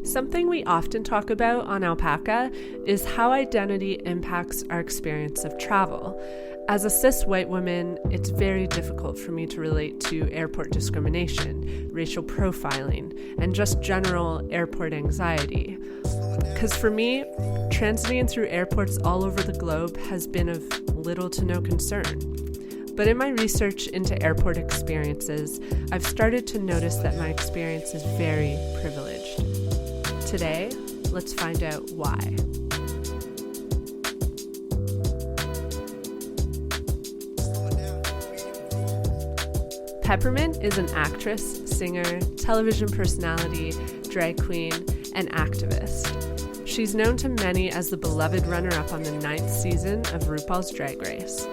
Something we often talk about on Alpaca is how identity impacts our experience of travel. As a cis white woman, it's very difficult for me to relate to airport discrimination, racial profiling, and just general airport anxiety. Because for me, transiting through airports all over the globe has been of little to no concern. But in my research into airport experiences, I've started to notice that my experience is very privileged. Today, let's find out why. Peppermint is an actress, singer, television personality, drag queen, and activist. She's known to many as the beloved runner-up on the 9th season of RuPauls Drag Race.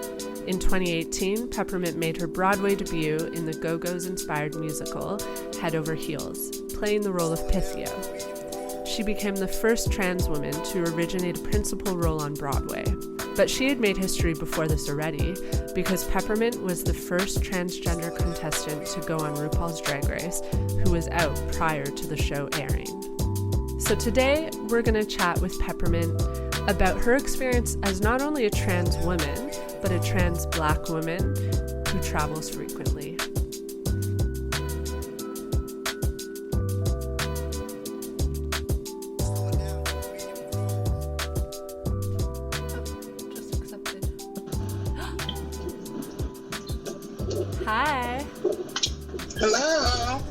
In 2018, Peppermint made her Broadway debut in the Go-Go's inspired musical, Head Over Heels, playing the role of Pythia. She became the first trans woman to originate a principal role on Broadway. But she had made history before this already, because Peppermint was the first transgender contestant to go on RuPaul's Drag Race who was out prior to the show airing. So today, we're going to chat with Peppermint about her experience as not only a trans woman, but a trans Black woman who travels frequently. Just accepted. Hi. Hello.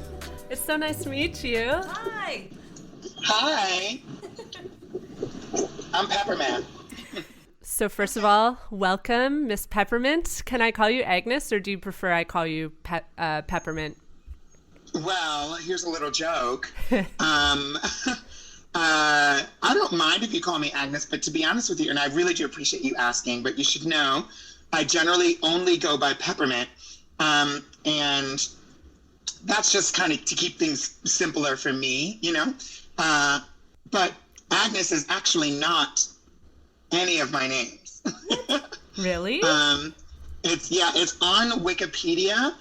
It's so nice to meet you. Hi. Hi. I'm Peppermint. So first of all, welcome, Miss Peppermint. Can I call you Agnes, or do you prefer I call you Peppermint? Well, here's a little joke. I don't mind if you call me Agnes, but to be honest with you, and I really do appreciate you asking, but you should know, I generally only go by Peppermint, and that's just kind of to keep things simpler for me, you know? But Agnes is actually not any of my names. Really? It's on Wikipedia,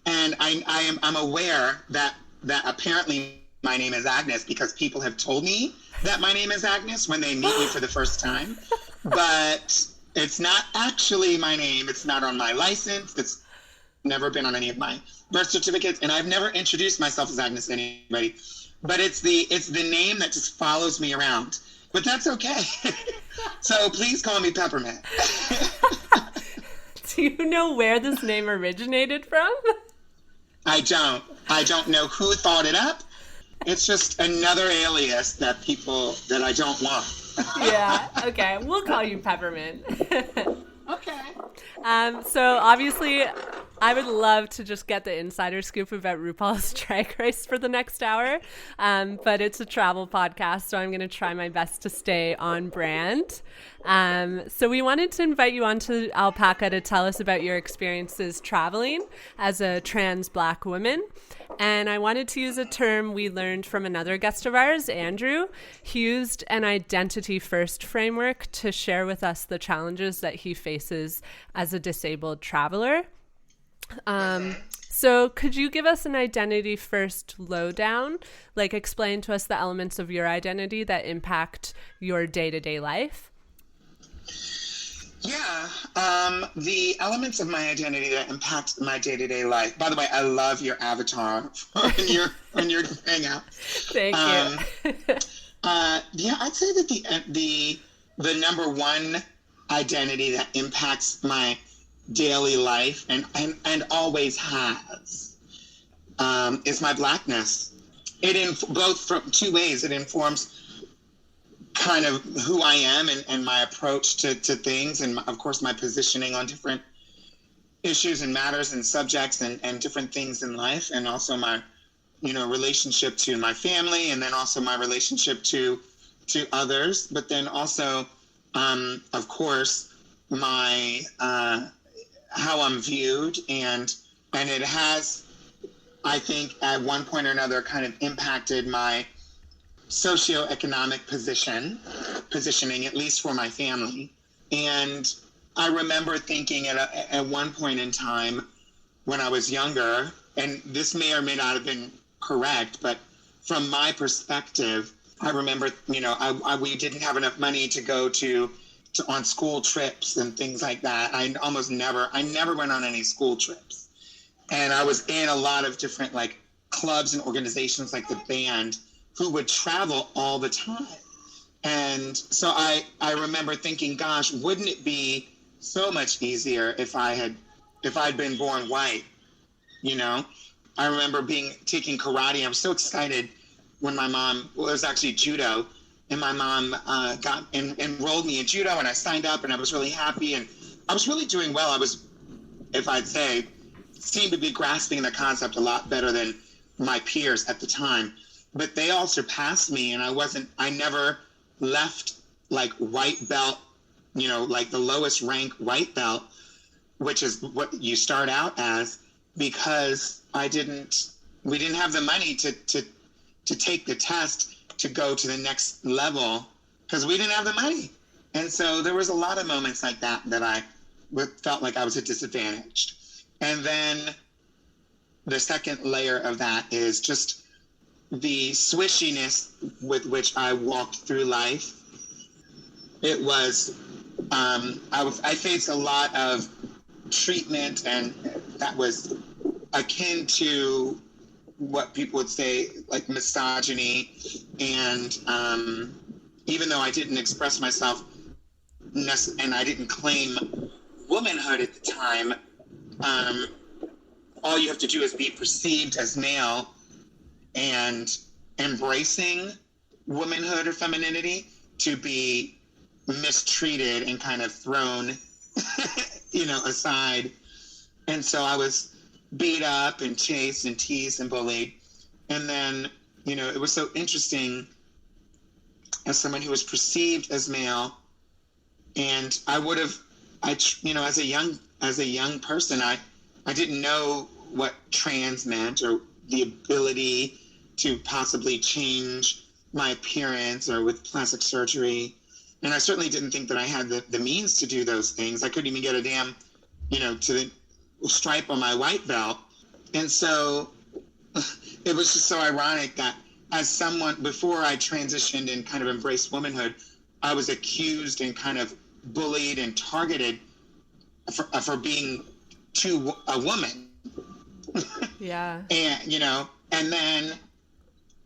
and I'm aware that apparently my name is Agnes because people have told me that my name is Agnes when they meet me for the first time. But it's not actually my name. It's not on my license. It's never been on any of my birth certificates, and I've never introduced myself as Agnes to anybody. But it's the name that just follows me around. But that's okay. So please call me Peppermint. Do you know where this name originated from? I don't know who thought it up. It's just another alias that I don't want. Yeah, okay. We'll call you Peppermint. Okay. So obviously, I would love to just get the insider scoop about RuPaul's Drag Race for the next hour, but it's a travel podcast, so I'm going to try my best to stay on brand. So we wanted to invite you onto Alpaca to tell us about your experiences traveling as a trans Black woman. And I wanted to use a term we learned from another guest of ours, Andrew. He used an identity-first framework to share with us the challenges that he faces as a disabled traveler. So could you give us an identity-first lowdown? Like explain to us the elements of your identity that impact your day-to-day life? Yeah, the elements of my identity that impact my day-to-day life. By the way, I love your avatar when you're hangout. Thank you. I'd say that the number one identity that impacts my daily life and always has is my Blackness. Both from two ways. It informs kind of who I am and my approach to things, and of course my positioning on different issues and matters and subjects and different things in life, and also my relationship to my family, and then also my relationship to others, but then also of course my how I'm viewed, and it has, I think, at one point or another kind of impacted my socioeconomic positioning, at least for my family. And I remember thinking at one point in time when I was younger, and this may or may not have been correct, but from my perspective, I remember, we didn't have enough money to go to on school trips and things like that. I never went on any school trips. And I was in a lot of different like clubs and organizations like the band who would travel all the time. And so I remember thinking, gosh, wouldn't it be so much easier if I'd been born white, I remember taking karate. I was so excited when my mom, well, it was actually judo, and my mom enrolled me in judo, and I signed up, and I was really happy, and I was really doing well. I was, if I'd say, seemed to be grasping the concept a lot better than my peers at the time. But they all surpassed me, and I never left like white belt, like the lowest rank white belt, which is what you start out as, because we didn't have the money to take the test to go to the next level, because we didn't have the money. And so there was a lot of moments like that I felt like I was disadvantaged. And then the second layer of that is just the swishiness with which I walked through life. It was, I faced a lot of treatment, and that was akin to what people would say like misogyny. And even though I didn't express myself and I didn't claim womanhood at the time, all you have to do is be perceived as male, and embracing womanhood or femininity to be mistreated and kind of thrown aside. And so I was beat up and chased and teased and bullied. And then, it was so interesting as someone who was perceived as male. And as a young person, I didn't know what trans meant, or the ability to possibly change my appearance or with plastic surgery. And I certainly didn't think that I had the means to do those things. I couldn't even get a damn, to the stripe on my white belt. And so it was just so ironic that as someone, before I transitioned and kind of embraced womanhood, I was accused and kind of bullied and targeted for being a woman. Yeah. And, and then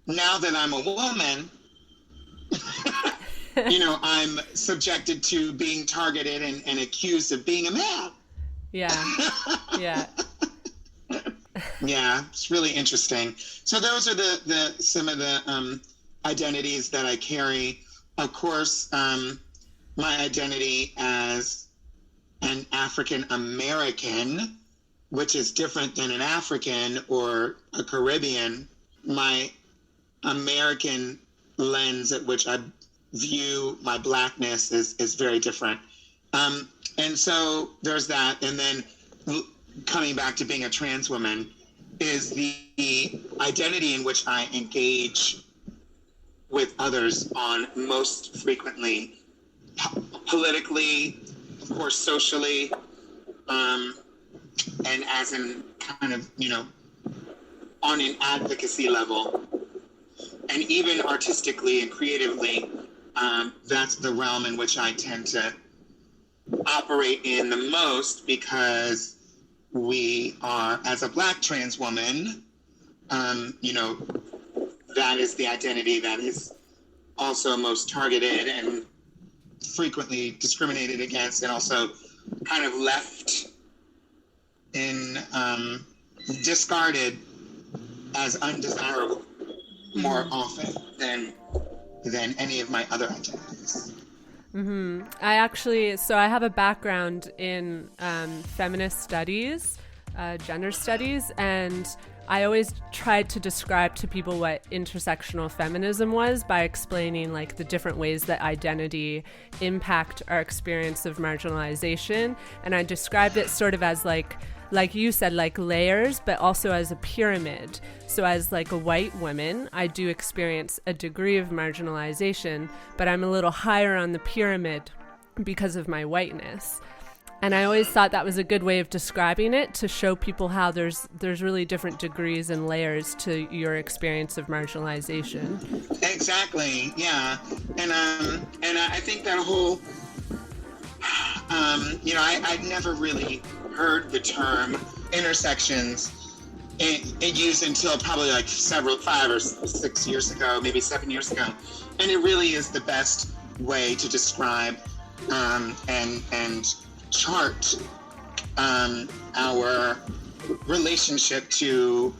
now that I'm a woman, I'm subjected to being targeted and accused of being a man. Yeah. Yeah. Yeah, it's really interesting. So those are some of the identities that I carry. Of course, my identity as an African American, which is different than an African or a Caribbean. My American lens at which I view my blackness is very different. And so there's that. And then coming back to being a trans woman is the identity in which I engage with others on most frequently, politically, of course, socially, and as in kind of, on an advocacy level, and even artistically and creatively. That's the realm in which I tend to operate in the most, because we are, as a Black trans woman, that is the identity that is also most targeted and frequently discriminated against, and also kind of left in discarded as undesirable more often than any of my other identities. Mm-hmm. I have a background in feminist studies, gender studies, and I always tried to describe to people what intersectional feminism was by explaining like the different ways that identity impact our experience of marginalization. And I described it sort of as like you said, like layers, but also as a pyramid. So as like a white woman, I do experience a degree of marginalization, but I'm a little higher on the pyramid because of my whiteness. And I always thought that was a good way of describing it, to show people how there's really different degrees and layers to your experience of marginalization. Exactly, yeah. And I think that whole, I'd never really heard the term intersections it used until probably like 5 or 6 years ago, maybe 7 years ago. And it really is the best way to describe and chart our relationship to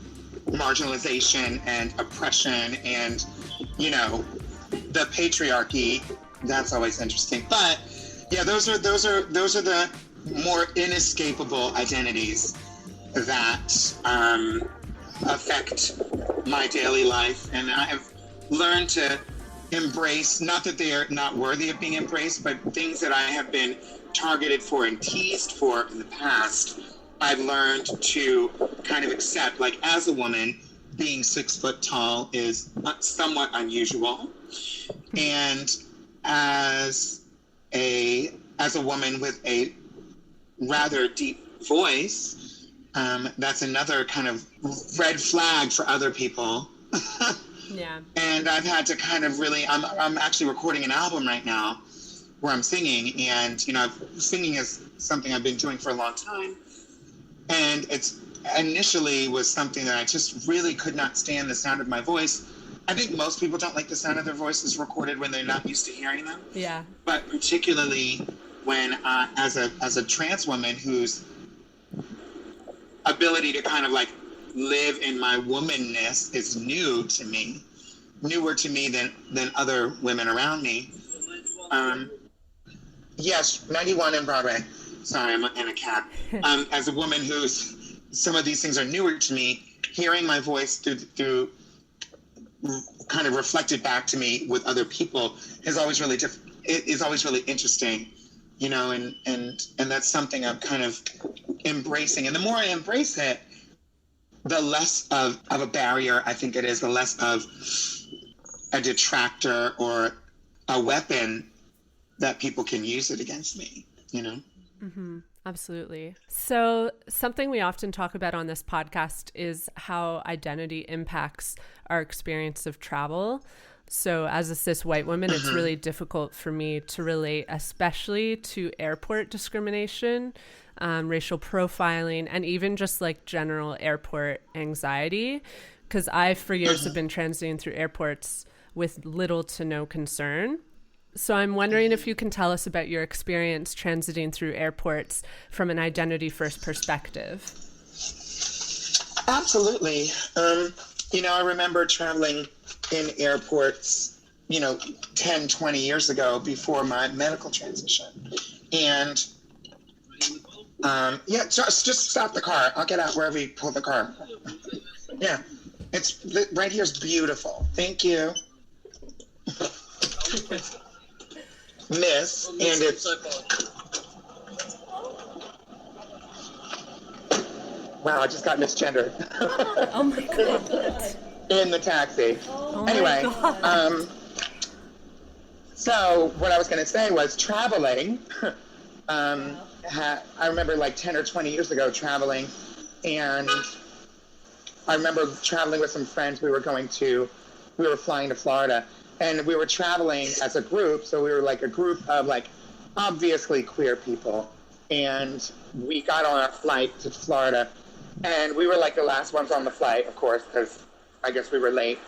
marginalization and oppression and, the patriarchy. That's always interesting. But yeah, those are the more inescapable identities that affect my daily life, and I have learned to embrace, not that they are not worthy of being embraced, but things that I have been targeted for and teased for in the past, I've learned to kind of accept. Like, as a woman, being 6 foot tall is somewhat unusual, and as a woman with a rather deep voice, that's another kind of red flag for other people. Yeah. And I've had to kind of really, I'm actually recording an album right now where I'm singing, and, singing is something I've been doing for a long time. And it's initially was something that I just really could not stand the sound of my voice. I think most people don't like the sound of their voices recorded when they're not used to hearing them. Yeah. But particularly when, as a trans woman whose ability to kind of like live in my womanness is newer to me than other women around me. Yes, 91 in Broadway. Sorry, I'm in a cab. As a woman who's, some of these things are newer to me, hearing my voice through kind of reflected back to me with other people is always really it is always really interesting, and that's something I'm kind of embracing. And the more I embrace it, the less of a barrier I think it is, the less of a detractor or a weapon that people can use it against me, Mm-hmm. Absolutely. So something we often talk about on this podcast is how identity impacts our experience of travel. So as a cis white woman, it's really difficult for me to relate, especially to airport discrimination, racial profiling, and even just like general airport anxiety, because I, for years, have been transiting through airports with little to no concern. So I'm wondering if you can tell us about your experience transiting through airports from an identity-first perspective. Absolutely. I remember traveling in airports, 10, 20 years ago before my medical transition. And, just stop the car. I'll get out wherever you pull the car. Yeah, it's right here is beautiful. Thank you. Miss, and it's wow, I just got misgendered. Oh my God. In the taxi. Oh anyway, my God. So what I was going to say was traveling. I remember like 10 or 20 years ago traveling, and I remember traveling with some friends. We were flying to Florida. And we were traveling as a group, so we were like a group of like obviously queer people. And we got on our flight to Florida, and we were like the last ones on the flight, of course, because I guess we were late.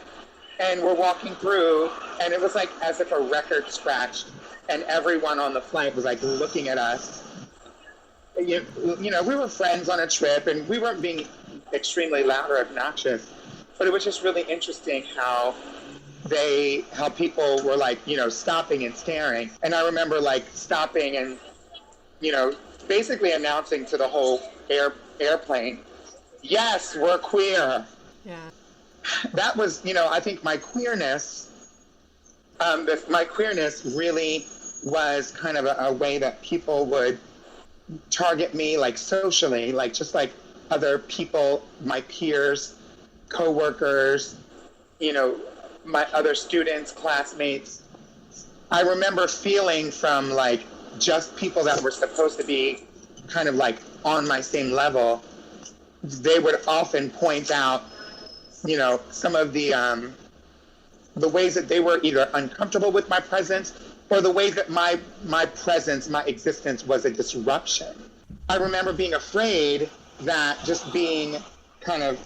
And we're walking through, and it was like as if a record scratched, and everyone on the flight was like looking at us. We were friends on a trip, and we weren't being extremely loud or obnoxious, but it was just really interesting how people were like, stopping and staring. And I remember like stopping and, basically announcing to the whole airplane, yes, we're queer. Yeah. That was, I think my queerness really was kind of a way that people would target me, like socially, like just like other people, my peers, co-workers, my other students, classmates. I remember feeling from like just people that were supposed to be kind of like on my same level, they would often point out, you know, some of the ways that they were either uncomfortable with my presence or the ways that my presence, my existence was a disruption. I remember being afraid that just being kind of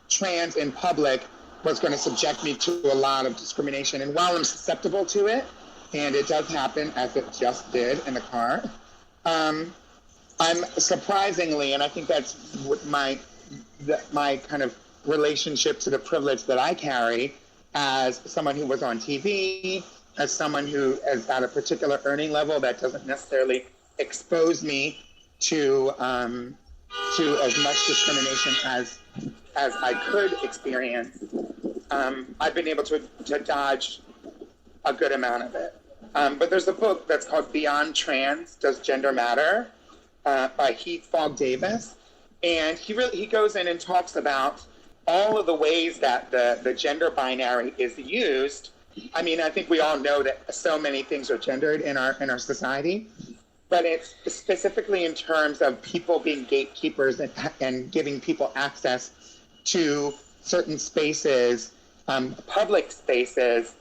trans in public was going to subject me to a lot of discrimination. And while I'm susceptible to it, and it does happen, as it just did in the car, I'm surprisingly, and I think that's what my kind of relationship to the privilege that I carry as someone who was on TV, as someone who is at a particular earning level that doesn't necessarily expose me to as much discrimination as I could experience. I've been able to dodge a good amount of it. But there's a book that's called Beyond Trans, Does Gender Matter? By Heath Fogg Davis. And he goes in and talks about all of the ways that the gender binary is used. I mean, I think we all know that so many things are gendered in our society, but it's specifically in terms of people being gatekeepers and giving people access to certain spaces, public spaces,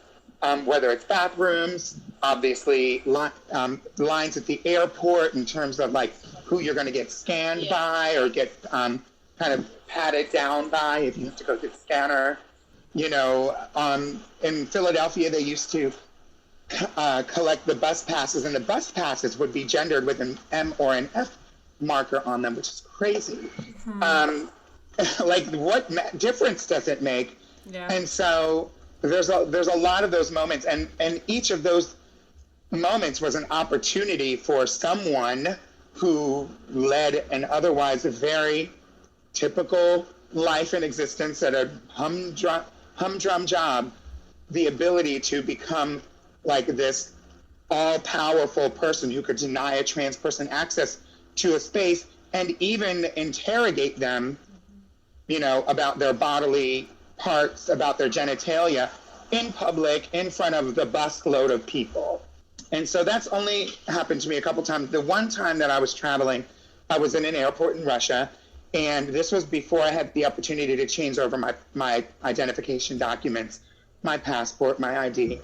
whether it's bathrooms, obviously lines at the airport in terms of like who you're going to get scanned by or get kind of patted down by if you have to go to the scanner. You know, in Philadelphia, they used to collect the bus passes, and the bus passes would be gendered with an M or an F marker on them, which is crazy. Like, what difference does it make? Yeah. And so there's a lot of those moments, and each of those moments was an opportunity for someone who led an otherwise very typical life and existence at a humdrum job, the ability to become like this all-powerful person who could deny a trans person access to a space and even interrogate them, you know, about their bodily parts, about their genitalia in public, in front of the busload of people. And so that's only happened to me a couple times. The one time that I was traveling, I was in an airport in Russia, and this was before I had the opportunity to change over my identification documents, my passport, my ID.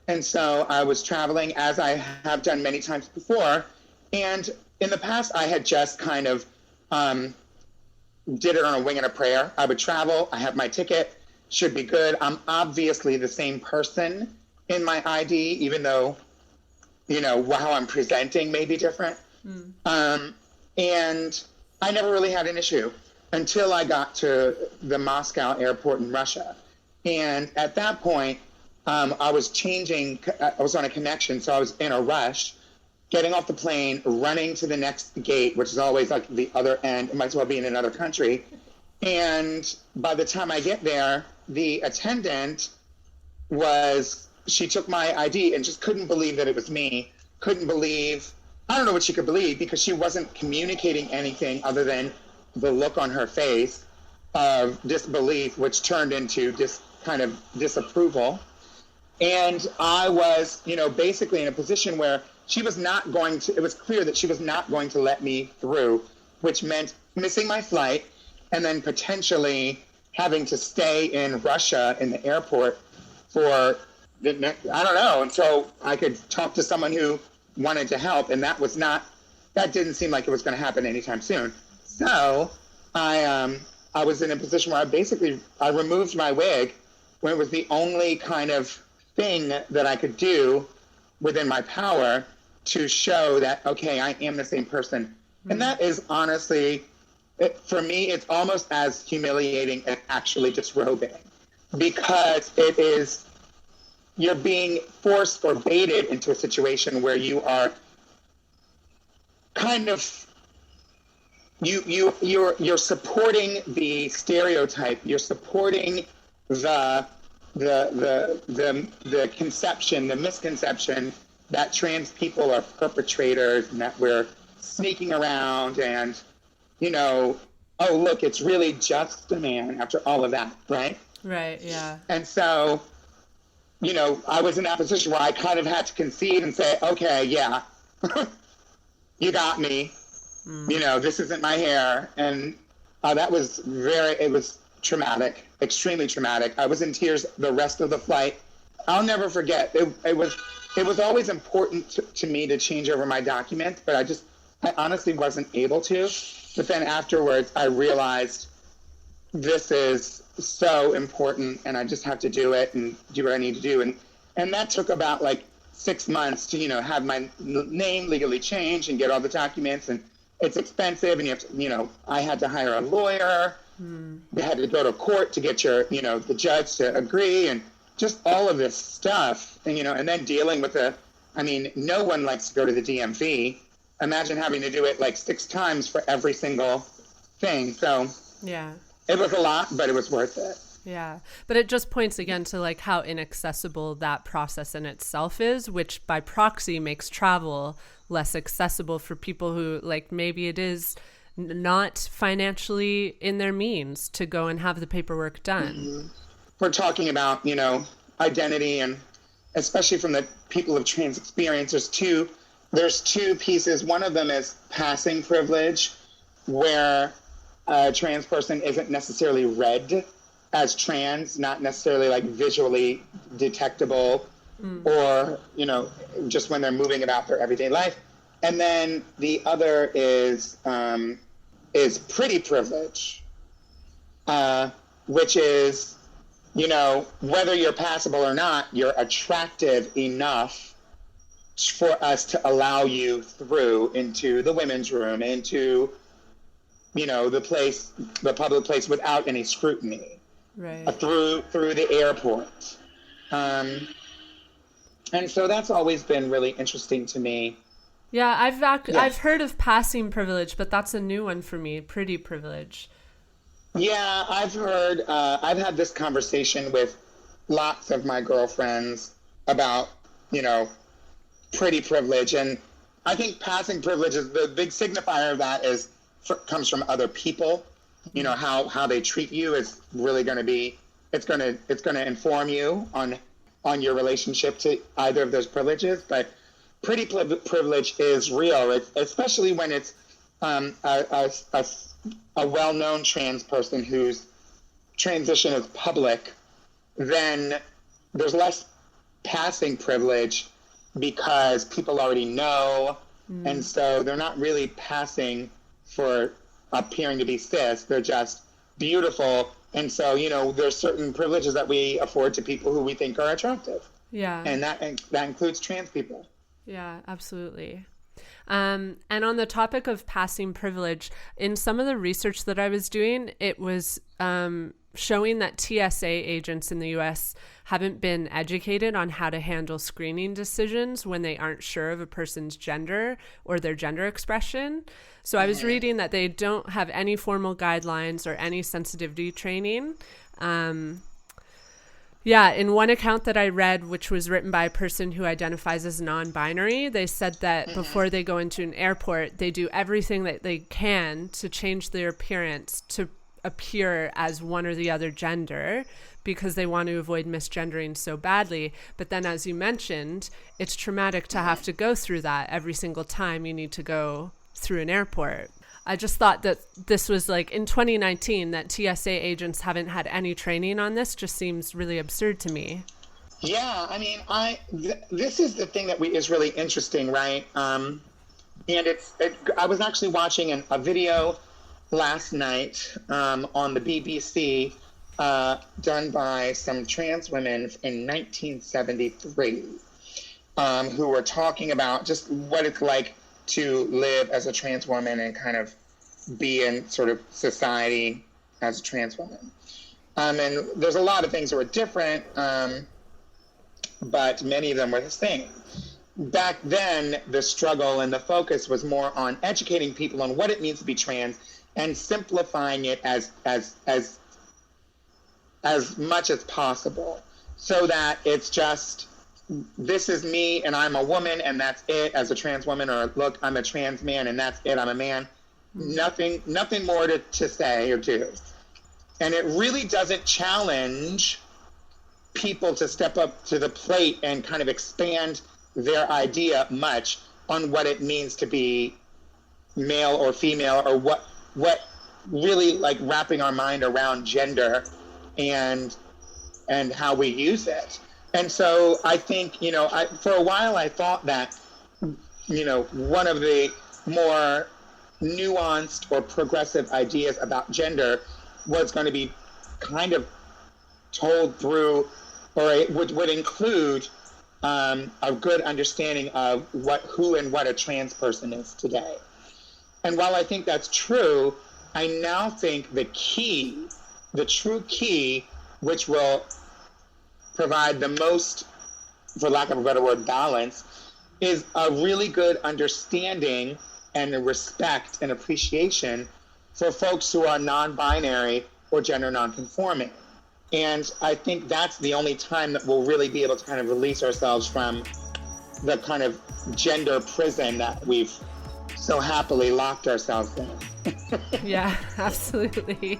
And so I was traveling, as I have done many times before. And in the past, I had just kind of did it on a wing and a prayer. I would travel, I have my ticket, should be good. I'm obviously the same person in my ID, even though, you know, how I'm presenting may be different. And I never really had an issue until I got to the Moscow airport in Russia. And at that point, I was on a connection, so I was in a rush, getting off the plane, running to the next gate, which is always like the other end. It might as well be in another country. And by the time I get there, the attendant she took my ID and just couldn't believe that it was me. I don't know what she could believe, because she wasn't communicating anything other than the look on her face of disbelief, which turned into this kind of disapproval. And I was, you know, basically in a position where it was clear that she was not going to let me through, which meant missing my flight and then potentially having to stay in Russia in the airport for until I could talk to someone who wanted to help. And that didn't seem like it was going to happen anytime soon. So I was in a position where I removed my wig when it was the only kind of thing that I could do within my power to show that, okay, I am the same person. Mm-hmm. And that is honestly, for me, it's almost as humiliating as actually disrobing, because you're being forced or baited into a situation where you are kind of, you're supporting the stereotype, you're supporting the conception, the misconception that trans people are perpetrators and that we're sneaking around and, you know, oh, look, it's really just a man after all of that, right? Right, yeah. And so, you know, I was in that position where I kind of had to concede and say, okay, yeah, you got me. This isn't my hair. And that was it was traumatic, extremely traumatic. I was in tears the rest of the flight. I'll never forget. It was always important to me to change over my documents, but I honestly wasn't able to. But then afterwards, I realized this is so important, and I just have to do it and do what I need to do. And that took about like 6 months to, have my name legally changed and get all the documents. And it's expensive, and you have to, I had to hire a lawyer. You had to go to court to get the judge to agree, and just all of this stuff. And, and then dealing with no one likes to go to the DMV. Imagine having to do it like 6 times for every single thing. So yeah, it was a lot, but it was worth it. Yeah. But it just points again to like how inaccessible that process in itself is, which by proxy makes travel less accessible for people who like maybe it is not financially in their means to go and have the paperwork done. Mm-hmm. We're talking about, identity, and especially from the people of trans experience, there's two pieces. One of them is passing privilege, where a trans person isn't necessarily read as trans, not necessarily like visually detectable, or, just when they're moving about their everyday life. And then the other is pretty privilege, which is, whether you're passable or not, you're attractive enough for us to allow you through into the women's room, into, the public place without any scrutiny, right? Through the airport. And so that's always been really interesting to me. Yeah, I've heard of passing privilege, but that's a new one for me. Pretty privilege. Yeah, I've heard. I've had this conversation with lots of my girlfriends about, pretty privilege, and I think passing privilege is the big signifier of that comes from other people. How they treat you is really going to be. It's going to inform you on your relationship to either of those privileges, but. Pretty privilege is real, especially when it's a well-known trans person whose transition is public. Then there's less passing privilege because people already know, and so they're not really passing for appearing to be cis. They're just beautiful, and so there's certain privileges that we afford to people who we think are attractive. Yeah, and that includes trans people. Yeah, absolutely. And on the topic of passing privilege, in some of the research that I was doing, it was showing that TSA agents in the US haven't been educated on how to handle screening decisions when they aren't sure of a person's gender or their gender expression. So I was reading that they don't have any formal guidelines or any sensitivity training. Yeah, in one account that I read, which was written by a person who identifies as non-binary, they said that before they go into an airport, they do everything that they can to change their appearance to appear as one or the other gender because they want to avoid misgendering so badly. But then, as you mentioned, it's traumatic to have to go through that every single time you need to go through an airport. I just thought that this was like in 2019 that TSA agents haven't had any training on this just seems really absurd to me. Yeah, I mean, this is the thing that is really interesting, right? And I was actually watching a video last night on the BBC done by some trans women in 1973 who were talking about just what it's like to live as a trans woman and kind of be in sort of society as a trans woman. And there's a lot of things that were different, but many of them were the same. Back then, the struggle and the focus was more on educating people on what it means to be trans and simplifying it as much as possible so that it's just, this is me and I'm a woman and that's it as a trans woman, or look, I'm a trans man and that's it, I'm a man. Nothing more to say or do. And it really doesn't challenge people to step up to the plate and kind of expand their idea much on what it means to be, male or female, or what really like wrapping our mind around gender and how we use it. And so I think, you know, for a while I thought that, you know, one of the more nuanced or progressive ideas about gender was going to be kind of told through, or it would include a good understanding of who and what a trans person is today. And while I think that's true, I now think the true key, which will provide the most, for lack of a better word, balance, is a really good understanding and a respect and appreciation for folks who are non-binary or gender non-conforming. And I think that's the only time that we'll really be able to kind of release ourselves from the kind of gender prison that we've so happily locked ourselves in. Yeah, absolutely.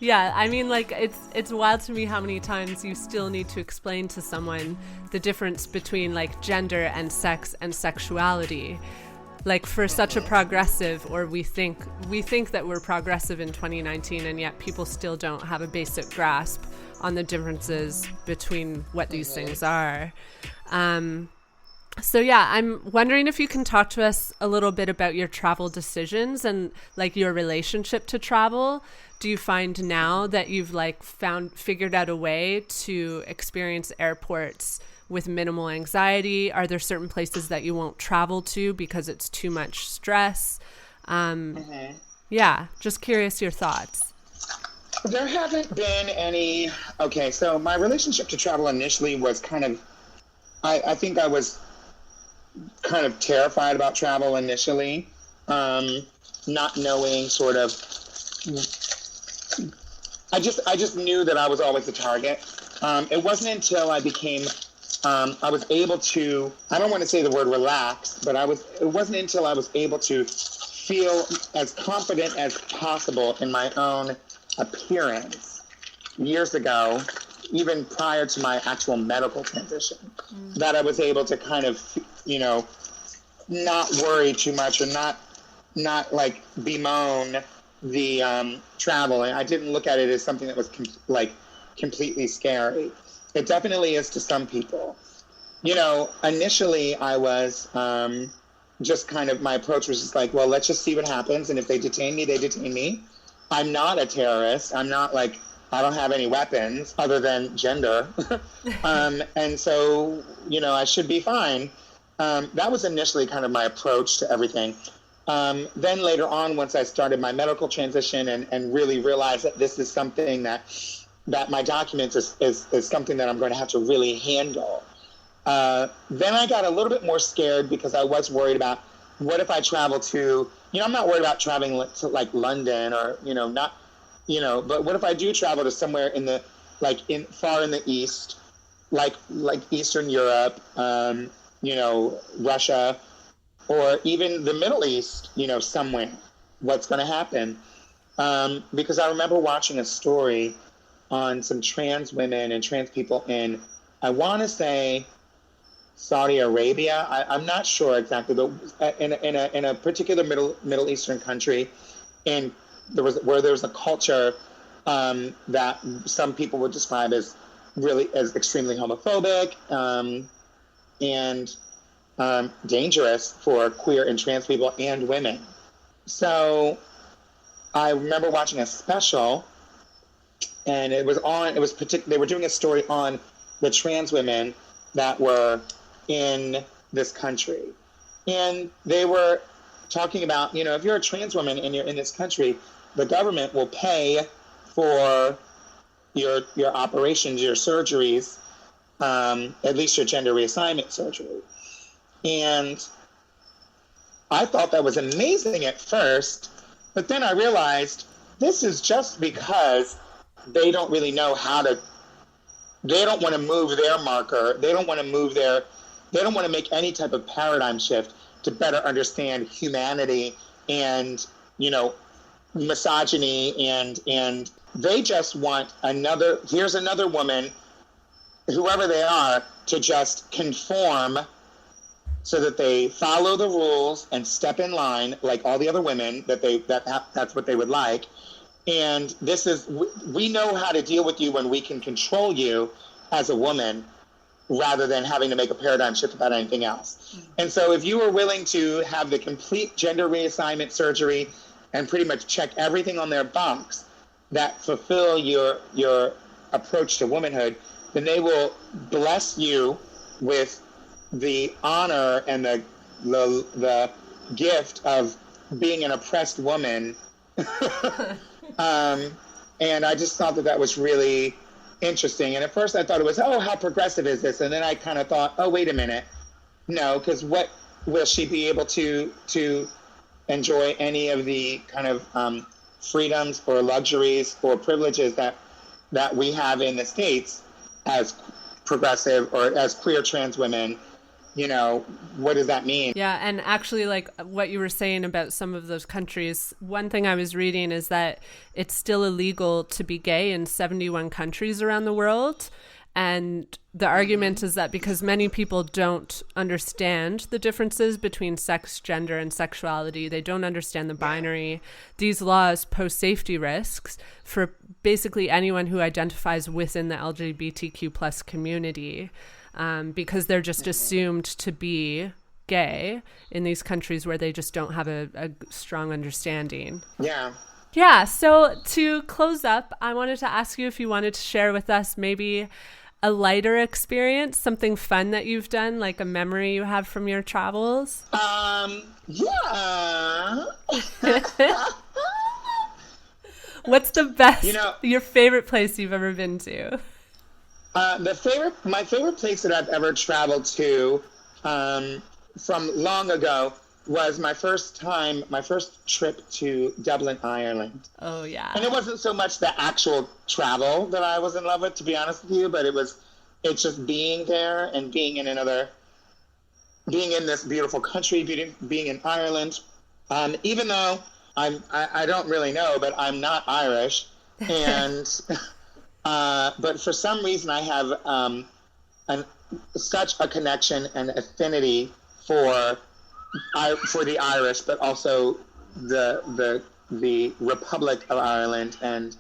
Yeah, I mean, like, it's wild to me how many times you still need to explain to someone the difference between, like, gender and sex and sexuality. Like, for such a progressive, or we think that we're progressive in 2019, and yet people still don't have a basic grasp on the differences between what these things are. So yeah, I'm wondering if you can talk to us a little bit about your travel decisions and like your relationship to travel. Do you find now that you've like figured out a way to experience airports with minimal anxiety? Are there certain places that you won't travel to because it's too much stress? Yeah, just curious your thoughts. There haven't been any. Okay, so my relationship to travel initially was kind of, I think I was kind of terrified about travel initially, not knowing sort of, I just knew that I was always the target. It wasn't until I became, I was able to, I don't want to say the word relax, but it wasn't until I was able to feel as confident as possible in my own appearance years ago, even prior to my actual medical transition, that I was able to kind of, you know, not worry too much or not like bemoan the travel. And I didn't look at it as something that was completely scary. It definitely is to some people. You know, initially I was just kind of, my approach was just like, well, let's just see what happens. And if they detain me, they detain me. I'm not a terrorist. I'm not like, I don't have any weapons other than gender. And so, you know, I should be fine. That was initially kind of my approach to everything. Then later on, once I started my medical transition and really realized that this is something that my documents is something that I'm going to have to really handle. Then I got a little bit more scared because I was worried about, what if I travel to, you know, I'm not worried about traveling to like London or, you know, not, you know, but what if I do travel to somewhere in the, like far in the East, like Eastern Europe, you know, Russia, or even the Middle East, you know, somewhere, what's going to happen? Because I remember watching a story on some trans women and trans people in, I want to say, Saudi Arabia. I'm not sure exactly, but in a particular Middle Eastern country, and there was a culture that some people would describe as extremely homophobic and dangerous for queer and trans people and women. So I remember watching a special, and they were doing a story on the trans women that were in this country. And they were talking about, you know, if you're a trans woman and you're in this country, the government will pay for your operations, your surgeries, at least your gender reassignment surgery. And I thought that was amazing at first, but then I realized this is just because they don't really know they don't want to move their marker. They don't want to make any type of paradigm shift to better understand humanity and, you know, misogyny, and they just want here's another woman, whoever they are, to just conform so that they follow the rules and step in line like all the other women that's what they would like. And this is, we know how to deal with you when we can control you as a woman rather than having to make a paradigm shift about anything else. And so if you were willing to have the complete gender reassignment surgery and pretty much check everything on their box that fulfill your approach to womanhood, then they will bless you with the honor and the gift of being an oppressed woman. And I just thought that was really interesting. And at first I thought it was, oh, how progressive is this? And then I kind of thought, oh, wait a minute. No, because what will she be able to enjoy any of the kind of freedoms or luxuries or privileges that we have in the States as progressive or as queer trans women? You know, what does that mean? Yeah, and actually, like what you were saying about some of those countries, one thing I was reading is that it's still illegal to be gay in 71 countries around the world. And the argument is that because many people don't understand the differences between sex, gender, and sexuality, they don't understand the binary, these laws pose safety risks for basically anyone who identifies within the LGBTQ plus community. Because they're just assumed to be gay in these countries where they just don't have a strong understanding. Yeah. Yeah. So to close up, I wanted to ask you if you wanted to share with us maybe a lighter experience, something fun that you've done, like a memory you have from your travels. Yeah. What's the best, your favorite place you've ever been to? My favorite place that I've ever traveled to from long ago was my first trip to Dublin, Ireland. Oh, yeah. And it wasn't so much the actual travel that I was in love with, to be honest with you, but it's just being there and being in this beautiful country, being in Ireland. Even though I don't really know, but I'm not Irish. And... but for some reason, I have such a connection and affinity for the Irish, but also the Republic of Ireland, and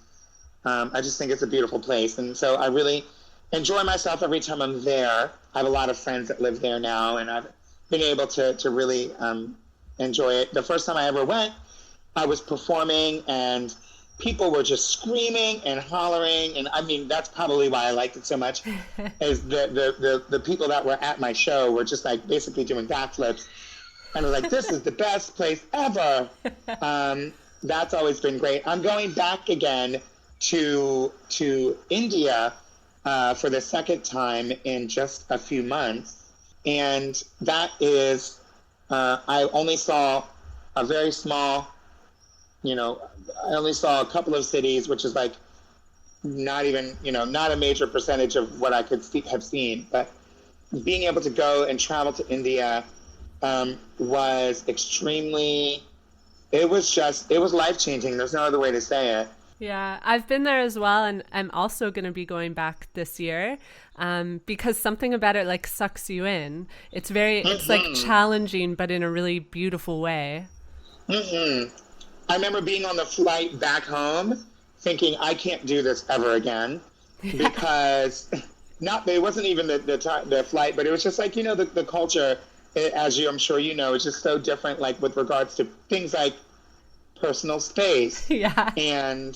I just think it's a beautiful place. And so I really enjoy myself every time I'm there. I have a lot of friends that live there now, and I've been able to really enjoy it. The first time I ever went, I was performing, and people were just screaming and hollering, and I mean that's probably why I liked it so much. Is the people that were at my show were just like basically doing backflips, and I was like, "This is the best place ever." That's always been great. I'm going back again to India for the second time in just a few months, and that is I only saw a very small. I only saw a couple of cities, which is like not even, not a major percentage of what I could have seen. But being able to go and travel to India was extremely, it was life-changing. There's no other way to say it. Yeah, I've been there as well, and I'm also going to be going back this year because something about it like sucks you in. It's it's like challenging, but in a really beautiful way. Mm-hmm. I remember being on the flight back home thinking, I can't do this ever again, because it wasn't even the flight, but it was just like, the culture, I'm sure is just so different, like with regards to things like personal space. Yeah. And,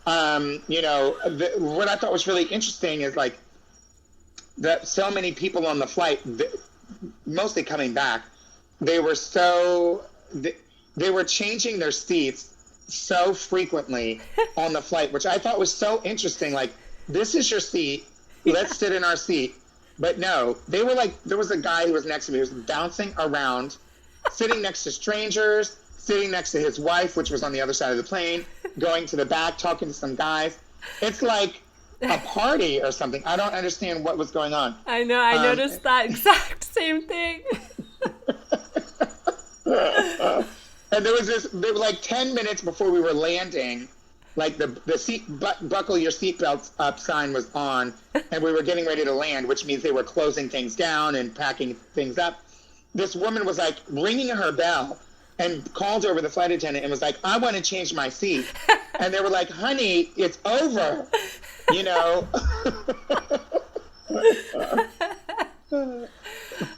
what I thought was really interesting is like that so many people on the flight, mostly coming back, they were changing their seats so frequently on the flight, which I thought was so interesting. Like, this is your seat. Let's sit in our seat. But no, they were like, there was a guy who was next to me who was bouncing around, sitting next to strangers, sitting next to his wife, which was on the other side of the plane, going to the back, talking to some guys. It's like a party or something. I don't understand what was going on. I know. I noticed that exact same thing. And there were like 10 minutes before we were landing, like the seat buckle your seatbelts up sign was on, and we were getting ready to land, which means they were closing things down and packing things up. this woman was like ringing her bell and called over the flight attendant and was like, I want to change my seat. And they were like, honey, it's over, you know? Oh,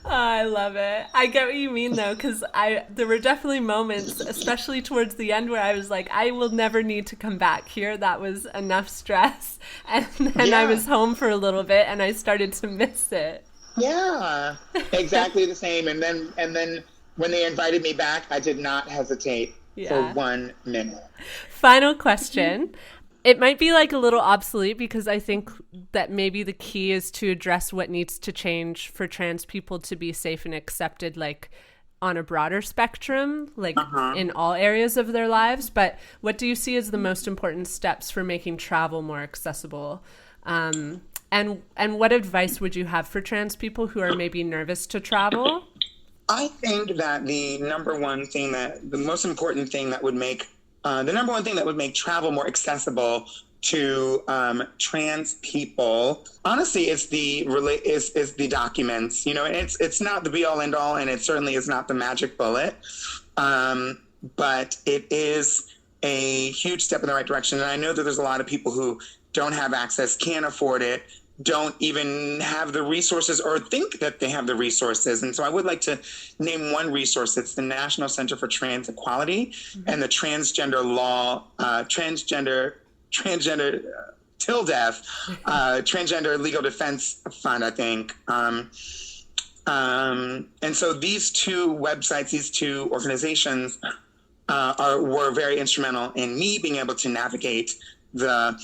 I love it. I get what you mean, though, because there were definitely moments, especially towards the end, where I was like, I will never need to come back here. That was enough stress. And then I was home for a little bit, and I started to miss it. Yeah, exactly the same. And then when they invited me back, I did not hesitate for 1 minute. Final question. It might be like a little obsolete because I think that maybe the key is to address what needs to change for trans people to be safe and accepted, like on a broader spectrum, like in all areas of their lives. But what do you see as the most important steps for making travel more accessible? And what advice would you have for trans people who are maybe nervous to travel? I think that the number one thing that would make travel more accessible to trans people, honestly, is the documents. You know, and it's not the be all end all, and it certainly is not the magic bullet, but it is a huge step in the right direction. And I know that there's a lot of people who don't have access, can't afford it, don't even have the resources or think that they have the resources. And so I would like to name one resource. It's the National Center for Trans Equality and the Transgender Law, Transgender Till Death, Transgender Legal Defense Fund, I think. And so these two websites, these two organizations were very instrumental in me being able to navigate the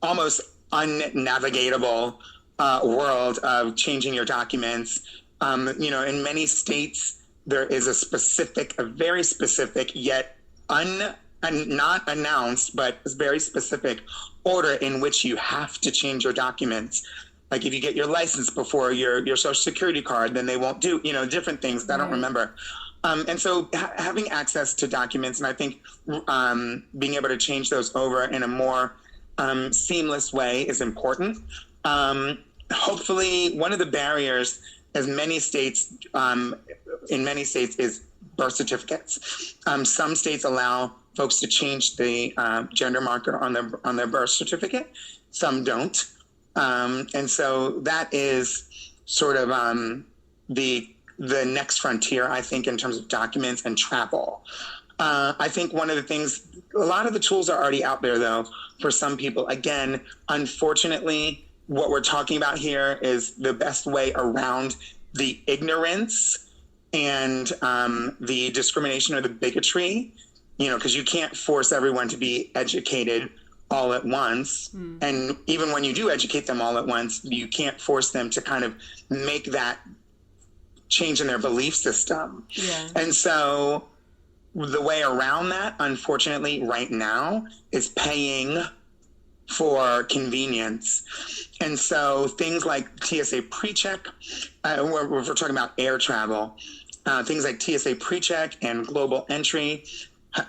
almost unnavigatable world of changing your documents. You know, in many states, there is a very specific, yet not announced, but very specific order in which you have to change your documents. Like if you get your license before your social security card, then they won't do, you know, different things that I don't remember. And so having access to documents, and I think being able to change those over in a more seamless way is important. Hopefully, one of the barriers in many states is birth certificates. Some states allow folks to change the gender marker on their birth certificate. Some don't, and so that is sort of the next frontier, I think, in terms of documents and travel. I think one of the things, a lot of the tools are already out there, though, for some people. Again, unfortunately, what we're talking about here is the best way around the ignorance and the discrimination or the bigotry, you know, because you can't force everyone to be educated all at once. And even when you do educate them all at once, you can't force them to kind of make that change in their belief system. Yeah. And so the way around that, unfortunately, right now is paying for convenience. And so things like TSA PreCheck, we're talking about air travel, things like TSA PreCheck and Global Entry,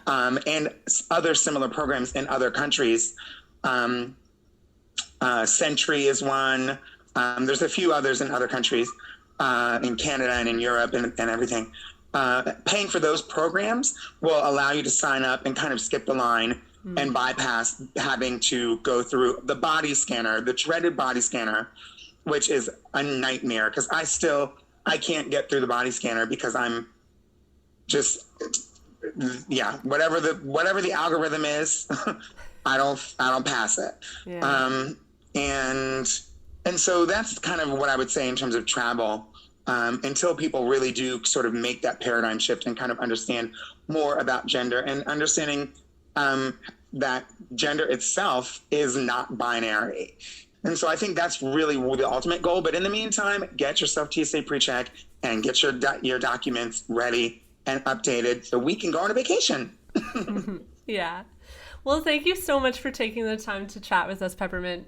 and other similar programs in other countries. Sentry is one. There's a few others in other countries, in Canada and in Europe and everything. Paying for those programs will allow you to sign up and kind of skip the line and bypass having to go through the body scanner, the dreaded body scanner, which is a nightmare because I can't get through the body scanner because I'm just, whatever the algorithm is, I don't pass it. Yeah. And so that's kind of what I would say in terms of travel. Until people really do sort of make that paradigm shift and kind of understand more about gender and understanding that gender itself is not binary. And so I think that's really the ultimate goal. But in the meantime, get yourself TSA PreCheck and get your documents ready and updated so we can go on a vacation. Yeah. Well, thank you so much for taking the time to chat with us, Peppermint.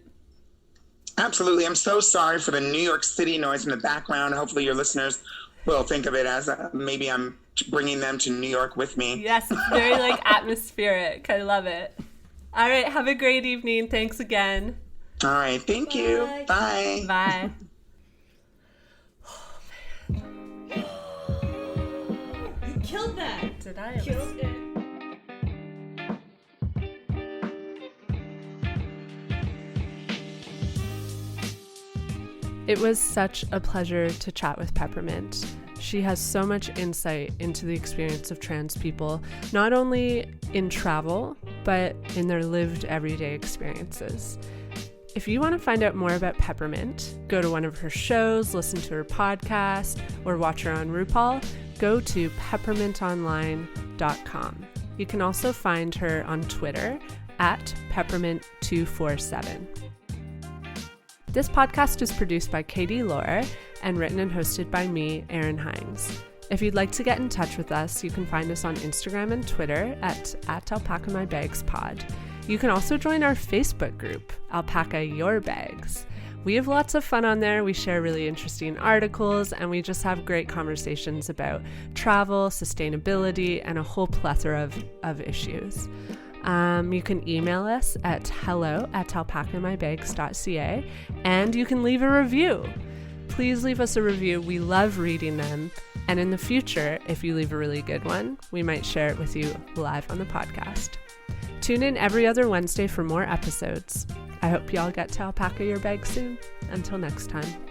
Absolutely. I'm so sorry for the New York City noise in the background. Hopefully your listeners will think of it as maybe I'm bringing them to New York with me. Yes, it's very like atmospheric. I love it. All right. Have a great evening. Thanks again. All right. Thank you. Bye. Bye. killed that. Did I? Killed it. It was such a pleasure to chat with Peppermint. She has so much insight into the experience of trans people, not only in travel, but in their lived everyday experiences. If you want to find out more about Peppermint, go to one of her shows, listen to her podcast, or watch her on RuPaul, go to peppermintonline.com. You can also find her on Twitter at peppermint247. This podcast is produced by Katie Lohr and written and hosted by me, Erin Hines. If you'd like to get in touch with us, you can find us on Instagram and Twitter at alpacamybagspod. You can also join our Facebook group, Alpaca Your Bags. We have lots of fun on there. We share really interesting articles, and we just have great conversations about travel, sustainability, and a whole plethora of issues. You can email us at hello@alpacamybags.ca, and you can leave a review. Please leave us a review. We love reading them. And in the future, if you leave a really good one, we might share it with you live on the podcast. Tune in every other Wednesday for more episodes. I hope y'all get to alpaca your bag soon. Until next time.